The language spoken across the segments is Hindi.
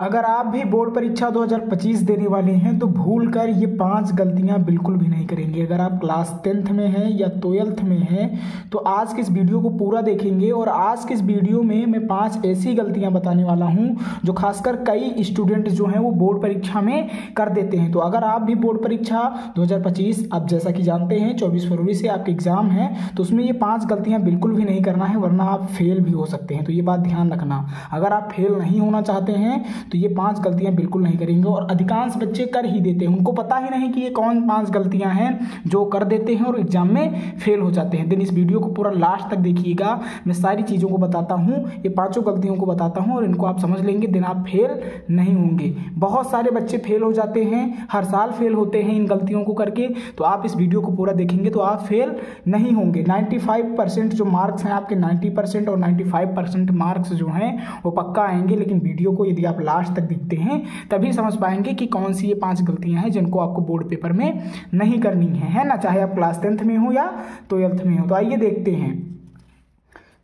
अगर आप भी बोर्ड परीक्षा 2025 देने वाले हैं तो भूल कर ये 5 गलतियां बिल्कुल भी नहीं करेंगे। अगर आप क्लास 10th में हैं या 12th में हैं तो आज के इस वीडियो को पूरा देखेंगे और आज के इस वीडियो में मैं 5 ऐसी गलतियां बताने वाला हूं जो खासकर कई स्टूडेंट जो हैं वो बोर्ड परीक्षा में कर देते हैं। तो अगर आप भी बोर्ड परीक्षा 2025 आप जैसा कि जानते हैं 24 फरवरी से आपके एग्जाम है तो उसमें ये 5 गलतियाँ बिल्कुल भी नहीं करना है, वरना आप फेल भी हो सकते हैं। तो ये बात ध्यान रखना, अगर आप फेल नहीं होना चाहते हैं तो ये 5 गलतियां बिल्कुल नहीं करेंगे। और अधिकांश बच्चे कर ही देते हैं, उनको पता ही नहीं कि ये कौन 5 गलतियां हैं जो कर देते हैं और एग्जाम में फेल हो जाते हैं। दिन इस वीडियो को पूरा लास्ट तक देखिएगा, मैं सारी चीज़ों को बताता हूँ, ये 5 गलतियों को बताता हूँ और इनको आप समझ लेंगे, दिन आप फेल नहीं होंगे। बहुत सारे बच्चे फेल हो जाते हैं, हर साल फेल होते हैं इन गलतियों को करके। तो आप इस वीडियो को पूरा देखेंगे तो आप फेल नहीं होंगे। 95% जो मार्क्स हैं आपके 90% और 95% मार्क्स जो हैं वो पक्का आएंगे। लेकिन वीडियो को यदि आप लास्ट तक देखते हैं तभी समझ पाएंगे कि कौन सी ये 5 गलतियां हैं जिनको आपको बोर्ड पेपर में नहीं करनी है ना, चाहे आप क्लास 10th में हो या 12th में हो। तो आइए देखते हैं।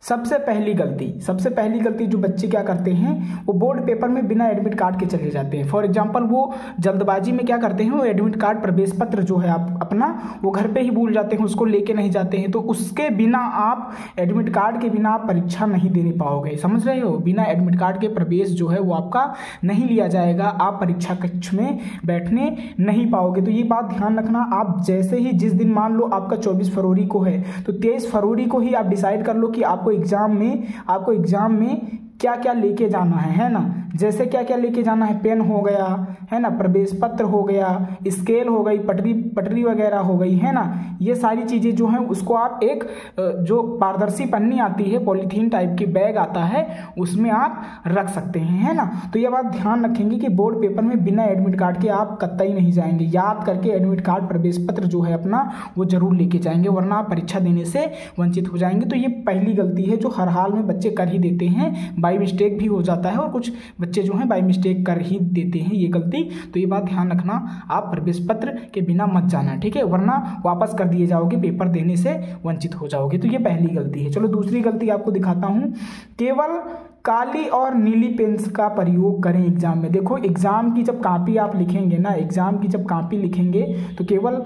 सबसे पहली गलती जो बच्चे क्या करते हैं, वो बोर्ड पेपर में बिना एडमिट कार्ड के चले जाते हैं। फॉर एग्जांपल वो जल्दबाजी में क्या करते हैं, वो एडमिट कार्ड प्रवेश पत्र जो है आप अपना वो घर पे ही भूल जाते हैं, उसको लेके नहीं जाते हैं। तो उसके बिना आप एडमिट कार्ड के बिना आप परीक्षा नहीं देने पाओगे, समझ रहे हो। बिना एडमिट कार्ड के प्रवेश जो है वो आपका नहीं लिया जाएगा, आप परीक्षा कक्ष में बैठने नहीं पाओगे। तो ये बात ध्यान रखना। आप जैसे ही जिस दिन मान लो आपका 24 फरवरी को है तो 23 फरवरी को ही आप डिसाइड कर लो कि आपको एग्जाम में क्या क्या लेके जाना है ना। जैसे क्या क्या लेके जाना है, पेन हो गया है ना, प्रवेश पत्र हो गया, स्केल हो गई, पटरी वगैरह हो गई है ना। ये सारी चीज़ें जो हैं उसको आप एक जो पारदर्शी पन्नी आती है, पॉलीथीन टाइप की बैग आता है, उसमें आप रख सकते हैं है ना। तो ये बात ध्यान रखेंगे कि बोर्ड पेपर में बिना एडमिट कार्ड के आप कतई नहीं जाएंगे। याद करके एडमिट कार्ड प्रवेश पत्र जो है अपना वो जरूर लेके जाएंगे, वरना आप परीक्षा देने से वंचित हो जाएंगे। तो ये पहली गलती है जो हर हाल में बच्चे कर ही देते हैं, बाई मिस्टेक भी हो जाता है और कुछ बच्चे जो हैं बाई मिस्टेक कर ही देते हैं ये गलती। तो ये बात ध्यान रखना, आप प्रवेश पत्र के बिना मत जाना, ठीक है, वरना वापस कर दिए जाओगे, पेपर देने से वंचित हो जाओगे। तो ये पहली गलती है। चलो दूसरी गलती आपको दिखाता हूं। केवल काली और नीली पेन का प्रयोग करें एग्जाम में। देखो एग्जाम की जब कॉपी आप लिखेंगे ना, एग्जाम की जब कॉपी लिखेंगे तो केवल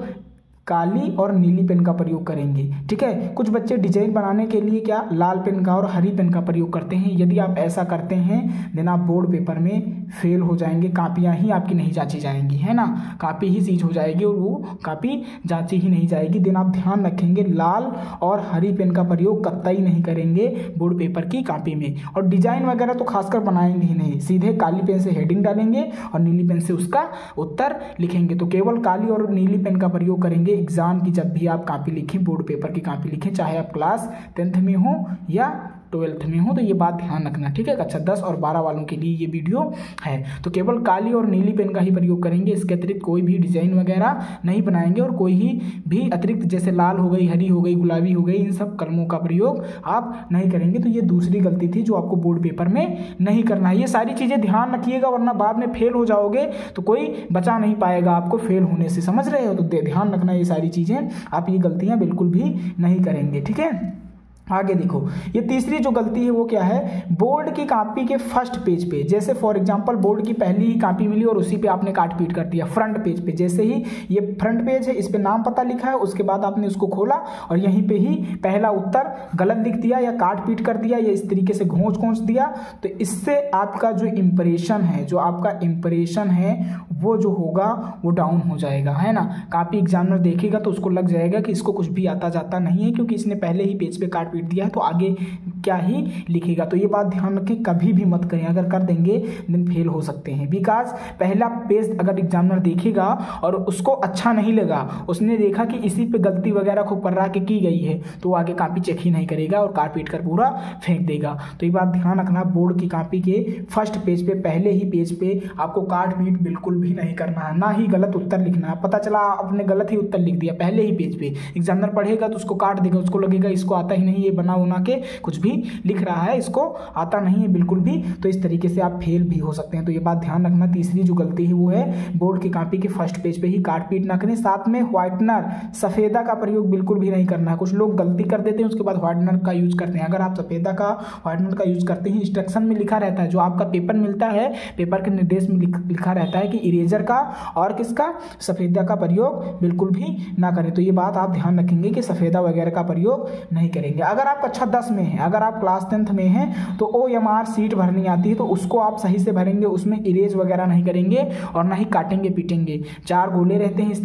काली और नीली पेन का प्रयोग करेंगे, ठीक है। कुछ बच्चे डिजाइन बनाने के लिए क्या लाल पेन का और हरी पेन का प्रयोग करते हैं। यदि आप ऐसा करते हैं देन आप बोर्ड पेपर में फेल हो जाएंगे, कापियां ही आपकी नहीं जांची जाएंगी है ना, कापी ही सीज हो जाएगी और वो कापी जांची ही नहीं जाएगी। दिन आप ध्यान रखेंगे, लाल और हरी पेन का प्रयोग कतई नहीं करेंगे बोर्ड पेपर की कॉपी में। और डिजाइन वगैरह तो खासकर बनाएंगे ही नहीं, सीधे काली पेन से हेडिंग डालेंगे और नीली पेन से उसका उत्तर लिखेंगे। तो केवल काली और नीली पेन का प्रयोग करेंगे एग्जाम की जब भी आप कॉपी लिखें, बोर्ड पेपर की कॉपी लिखें, चाहे आप क्लास 10th में हो या 12th में हो। तो ये बात ध्यान रखना, ठीक है। कक्षा 10 और 12 वालों के लिए ये वीडियो है। तो केवल काली और नीली पेन का ही प्रयोग करेंगे, इसके अतिरिक्त कोई भी डिजाइन वगैरह नहीं बनाएंगे और कोई भी अतिरिक्त जैसे लाल हो गई, हरी हो गई, गुलाबी हो गई, इन सब कलमों का प्रयोग आप नहीं करेंगे। तो ये दूसरी गलती थी जो आपको बोर्ड पेपर में नहीं करना है। ये सारी चीजें ध्यान रखिएगा, वरना बाद में फेल हो जाओगे तो कोई बचा नहीं पाएगा आपको फेल होने से, समझ रहे हो। तो ध्यान रखना ये सारी चीजें, आप ये गलतियां बिल्कुल भी नहीं करेंगे, ठीक है। आगे देखो, ये तीसरी जो गलती है वो क्या है, बोर्ड की कॉपी के फर्स्ट पेज पे, जैसे फॉर एग्जांपल बोर्ड की पहली ही कॉपी मिली और उसी पे आपने काट पीट कर दिया फ्रंट पेज पे। जैसे ही ये फ्रंट पेज है, इस पे नाम पता लिखा है, उसके बाद आपने उसको खोला और यहीं पे ही पहला उत्तर गलत लिख दिया या काट पीट कर दिया या इस तरीके से घोंच दिया। तो इससे आपका जो इंप्रेशन है वो जो होगा वो डाउन हो जाएगा, है ना। कॉपी एग्जामिनर देखेगा तो उसको लग जाएगा कि इसको कुछ भी आता जाता नहीं है, क्योंकि इसने पहले ही पेज पे काट पीट दिया है तो आगे क्या ही लिखेगा। तो ये बात ध्यान रखें, कभी भी मत करें, अगर कर देंगे देन फेल हो सकते हैं। बिकॉज पहला पेज अगर एग्जामिनर देखेगा और उसको अच्छा नहीं लगा, उसने देखा कि इसी पे गलती वगैरह खूब कर्रा के की गई है, तो वो आगे कॉपी चेक ही नहीं करेगा और काट पीट कर पूरा फेंक देगा। तो ये बात ध्यान रखना, बोर्ड की कॉपी के फर्स्ट पेज पे, पहले ही पेज पे आपको काट पीट बिल्कुल भी नहीं करना है, ना ही गलत उत्तर लिखना है। पता चला आपने गलत ही उत्तर लिख दिया पहले ही पेज पे, एग्जामिनर पढ़ेगा तो उसको काट देगा, उसको लगेगा इसको आता ही नहीं, ये बना उना के कुछ भी लिख रहा है, इसको आता नहीं है बिल्कुल भी, तो इस तरीके से आप फेल भी हो सकते हैं। तो ये बात ध्यान रखना। तीसरी जो गलती है वो है बोर्ड की कॉपी के फर्स्ट पेज पे ही काट पीट ना करें। साथ में व्हाइटनर, सफेदा का प्रयोग बिल्कुल भी नहीं करना है। कुछ लोग गलती कर देते हैं, उसके बाद व्हाइटनर का यूज करते हैं। अगर आप सफेदा का व्हाइटनर का यूज करते हैं, इंस्ट्रक्शन में लिखा रहता है, जो आपका पेपर मिलता है, पेपर के निर्देश में लिखा रहता है कि इरेजर का और किसका, सफेदा का प्रयोग बिल्कुल भी ना करें। तो ये बात आप ध्यान रखेंगे कि सफेदा वगैरह का प्रयोग नहीं करेंगे। अगर आप कक्षा 10 में हैं, अगर आप क्लास 10th में हैं, तो OMR सीट भरनी आती है, तो उसको आप सही से भरेंगे, उसमें इरेज वगैरह नहीं करेंगे और ना ही काटेंगे पीटेंगे। 4 गोले रहते हैं इस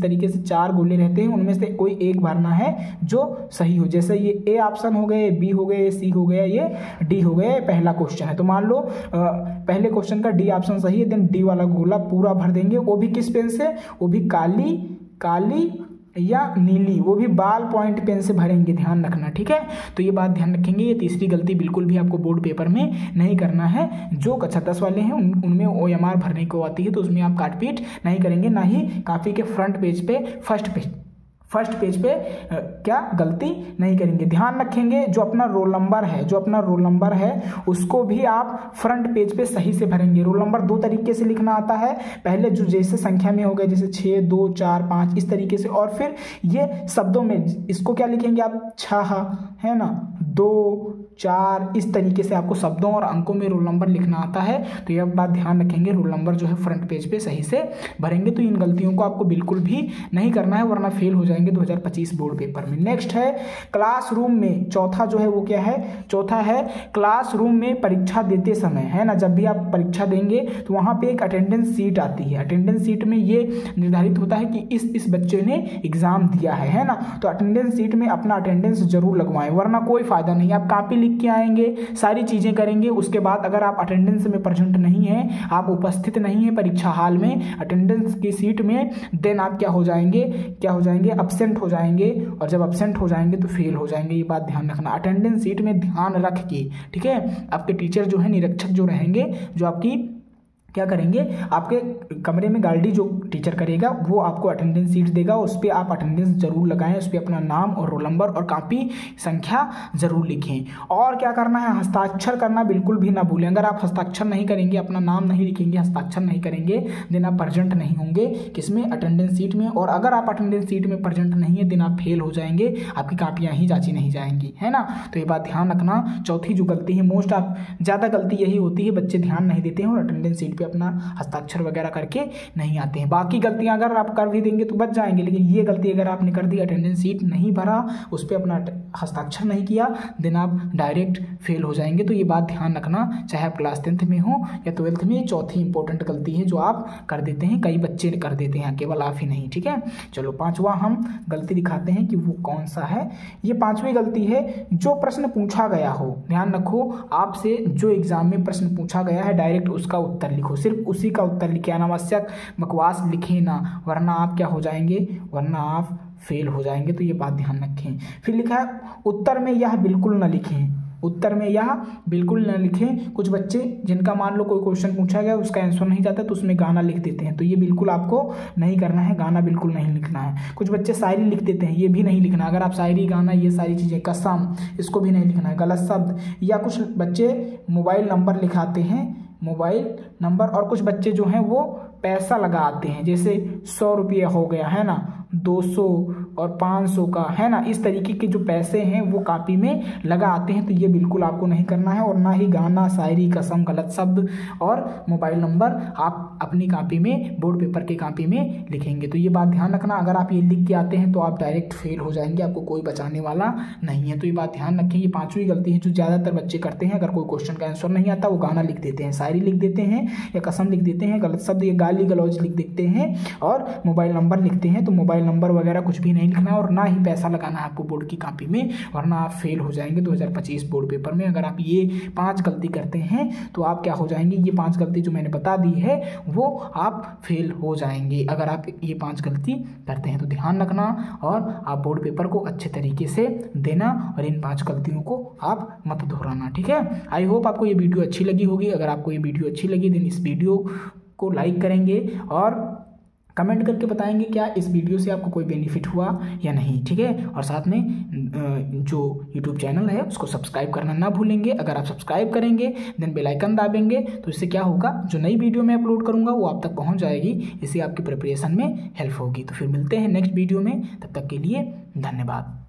तरीके से 4 गोले रहते हैं, उनमें से कोई एक भरना है जो सही हो। जैसे ये A ऑप्शन हो गए, B हो गए, C हो गया, ये D हो गया, पहला क्वेश्चन है। तो मान लो पहले क्वेश्चन का D ऑप्शन सही है, देन D वाला गोला पूरा भर देंगे। वो भी किस पेन से, वो भी काली या नीली, वो भी बाल पॉइंट पेन से भरेंगे, ध्यान रखना, ठीक है। तो ये बात ध्यान रखेंगे। ये तीसरी गलती बिल्कुल भी आपको बोर्ड पेपर में नहीं करना है। जो कक्षा 10 वाले हैं उनमें OMR भरने को आती है, तो उसमें आप काट पीट नहीं करेंगे, ना ही कॉपी के फ्रंट पेज पे फर्स्ट पेज पे क्या गलती नहीं करेंगे। ध्यान रखेंगे जो अपना रोल नंबर है उसको भी आप फ्रंट पेज पे सही से भरेंगे। रोल नंबर 2 तरीके से लिखना आता है। पहले जो जैसे संख्या में हो गए, जैसे 6, 2, 4, 5 इस तरीके से, और फिर ये शब्दों में इसको क्या लिखेंगे आप, 6 है ना, 2, 4 इस तरीके से आपको शब्दों और अंकों में रोल नंबर लिखना आता है। तो यह बात ध्यान रखेंगे, रोल नंबर जो है फ्रंट पेज पे सही से भरेंगे। तो इन गलतियों को आपको बिल्कुल भी नहीं करना है, वरना फेल हो जाएंगे 2025 बोर्ड पेपर में। नेक्स्ट है क्लासरूम में, चौथा जो है वो क्या है, चौथा है क्लासरूम में परीक्षा देते समय, है ना, जब भी आप परीक्षा देंगे तो वहां पे एक अटेंडेंस सीट आती है। अटेंडेंस सीट में ये निर्धारित होता है कि इस बच्चे ने एग्जाम दिया है ना। तो अटेंडेंस सीट में अपना अटेंडेंस जरूर लगवाएं, वरना कोई फायदा नहीं। आप कॉपी लिख के आएंगे, सारी चीजें करेंगे, उसके बाद अगर आप अटेंडेंस में प्रेजेंट नहीं है, आप उपस्थित नहीं है परीक्षा हॉल में, अटेंडेंस की सीट में, देन आप क्या हो जाएंगे, अब्सेंट हो जाएंगे, और जब अब्सेंट हो जाएंगे तो फेल हो जाएंगे। ये बात ध्यान रखना। अटेंडेंस सीट में ध्यान रख के, ठीक है, आपके टीचर जो है, निरीक्षक जो रहेंगे, जो आपकी क्या करेंगे, आपके कमरे में गार्डी जो टीचर करेगा वो आपको अटेंडेंस सीट देगा, उस पर आप अटेंडेंस जरूर लगाएं, उस पर अपना नाम और रोल नंबर और कॉपी संख्या जरूर लिखें। और क्या करना है, हस्ताक्षर करना बिल्कुल भी ना भूलें। अगर आप हस्ताक्षर नहीं करेंगे, अपना नाम नहीं लिखेंगे, हस्ताक्षर नहीं करेंगे, देन आप प्रेजेंट नहीं होंगे किसमें, अटेंडेंस सीट में। और अगर आप अटेंडेंस सीट में प्रेजेंट नहीं है, देन आप फेल हो जाएंगे, आपकी कॉपियाँ ही जांची नहीं जाएंगी, है ना। तो ये बात ध्यान रखना। चौथी जो गलती है, ज़्यादा गलती यही होती है, बच्चे ध्यान नहीं देते हैं और अटेंडेंस सीट पे अपना हस्ताक्षर वगैरह करके नहीं आते हैं। बाकी गलतियां अगर आप कर भी देंगे तो बच जाएंगे, लेकिन ये गलती अगर आपने कर दी, अटेंडेंस सीट नहीं भरा, उस पर अपना हस्ताक्षर नहीं किया, देन आप डायरेक्ट फेल हो जाएंगे। तो ये बात ध्यान रखना, चाहे आप क्लास 10th में हो या 12th में। चौथी इंपॉर्टेंट गलती है जो आप कर देते हैं, कई बच्चे कर देते हैं, केवल आप ही नहीं, ठीक है। चलो 5वां हम गलती दिखाते हैं कि वो कौन सा है। ये 5वीं गलती है, जो प्रश्न पूछा गया हो, ध्यान रखो, आपसे जो एग्जाम में प्रश्न पूछा गया है डायरेक्ट उसका उत्तर लिखो, सिर्फ उसी का उत्तर लिखे, अनावश्यक बकवास लिखे ना, वरना आप क्या हो जाएंगे, वरना आप फेल हो जाएंगे। तो ये बात ध्यान रखें। फिर लिखा है उत्तर में यह बिल्कुल न लिखें, उत्तर में यह बिल्कुल न लिखें। कुछ बच्चे जिनका मान लो कोई क्वेश्चन पूछा गया, उसका आंसर नहीं जाता तो उसमें गाना लिख देते हैं, तो ये बिल्कुल आपको नहीं करना है, गाना बिल्कुल नहीं लिखना है। कुछ बच्चे शायरी लिख देते हैं, ये भी नहीं लिखना। अगर आप शायरी, गाना, ये सारी चीज़ें, कसम, इसको भी नहीं लिखना है, गलत शब्द। या कुछ बच्चे मोबाइल नंबर लिखाते हैं, मोबाइल नंबर, और कुछ बच्चे जो हैं वो पैसा लगाते हैं, जैसे 100 रुपये हो गया, है ना, 200 और 500 का, है ना, इस तरीके के जो पैसे हैं वो कॉपी में लगा आते हैं। तो ये बिल्कुल आपको नहीं करना है। और ना ही गाना, शायरी, कसम, गलत शब्द और मोबाइल नंबर आप अपनी कॉपी में, बोर्ड पेपर की कॉपी में लिखेंगे। तो ये बात ध्यान रखना। अगर आप ये लिख के आते हैं तो आप डायरेक्ट फेल हो जाएंगे, आपको कोई बचाने वाला नहीं है। तो ये बात ध्यान रखें। ये 5वीं गलती है जो ज़्यादातर बच्चे करते हैं। अगर कोई क्वेश्चन का आंसर नहीं आता, वो गाना लिख देते हैं, शायरी लिख देते हैं, या कसम लिख देते हैं, गलत शब्द या गाली गलौज लिख देते हैं, और मोबाइल नंबर लिखते हैं। तो मोबाइल नंबर वगैरह कुछ भी नहीं लिखना, और ना ही पैसा लगाना है आपको बोर्ड की कॉपी में, वरना आप फेल हो जाएंगे 2025 बोर्ड पेपर में। अगर आप ये 5 गलती करते हैं तो आप क्या हो जाएंगे, ये 5 गलती जो मैंने बता दी है वो आप फेल हो जाएंगे अगर आप ये 5 गलती करते हैं। तो ध्यान रखना और आप बोर्ड पेपर को अच्छे तरीके से देना, और इन 5 गलतियों को आप मत दोहराना, ठीक है। आई होप आपको ये वीडियो अच्छी लगी होगी। अगर आपको ये वीडियो अच्छी लगी, देन इस वीडियो को लाइक करेंगे और कमेंट करके बताएंगे क्या इस वीडियो से आपको कोई बेनिफिट हुआ या नहीं, ठीक है। और साथ में जो यूट्यूब चैनल है उसको सब्सक्राइब करना ना भूलेंगे। अगर आप सब्सक्राइब करेंगे देन बेल आइकन दाबेंगे तो इससे क्या होगा, जो नई वीडियो मैं अपलोड करूँगा वो आप तक पहुँच जाएगी, इससे आपकी प्रिपरेशन में हेल्प होगी। तो फिर मिलते हैं नेक्स्ट वीडियो में, तब तक के लिए धन्यवाद।